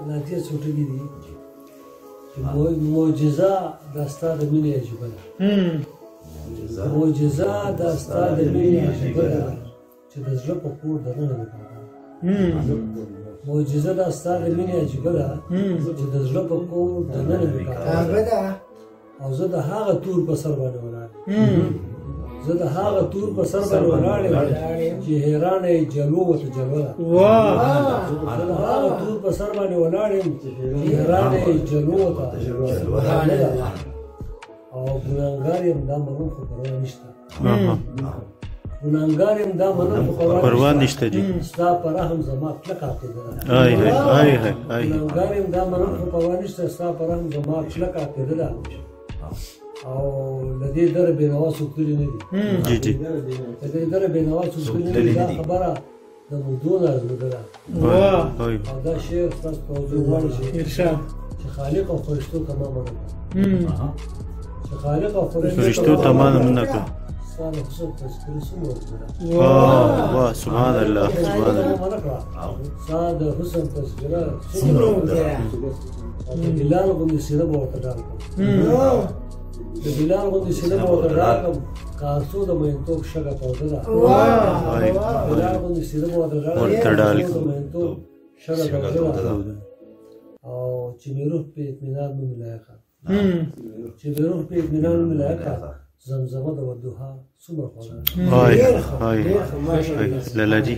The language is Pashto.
ناتیه څوټکي دي چې معجزه دا ستا د مینې عجیبه ده معجزه دا ستا د مینې عجیبه ده چې د زړه په کور دننه مې پیدا معجزه دا ستا د مینې عجیبه ده چې د زړه په کور دننه مې پیدا او زه د هغه تور په سر باندې ولاړ زه د هغه تور په سر باندې ولاړ یم چې حیران یې جلوه ورته جلوه ده زه د هغه تور په سر باندې ولاړ یم چې حیران یې جلوه ورته جلوه ده او ګناهګار یم دا منم خو پروا نشته ګناهګار یم دا منم خو پروا نشته دي ستا په رحم زما کلک عقیده ده ګناهګار یم دا منم خو پروا نشته ستا په رحم زما کلک عقیده ده او لدې در بېنوا څوک تللي نه دي لدې در بېنوا څوک تللي نه دي دا خبره د مودو نه ازمېدله او دا شعر ستاسو توجه غواړي چې خالق او فرشتو ته ما منم چې خالق او فرشتو ته ما نه کړه ستا د حسن تذکرې څومره وکړه واه سبحان الله سبحان الله ستا د حسن تذکره څومره وکړه او د بلال غوندې سینه به ورته ډال کړم د بلال غوندې سینه به ورته ډال کړم کارڅو د مینتوب شګه توده ده بلال غوندې سینه به ورته ډال کړم د مینتوب شګه توده ده او چې مې روح په اطمینان مې ملایقه چې مې روح په اطمینان مې ملایقه زمزمه د ودوها څومره خوږه لالا جی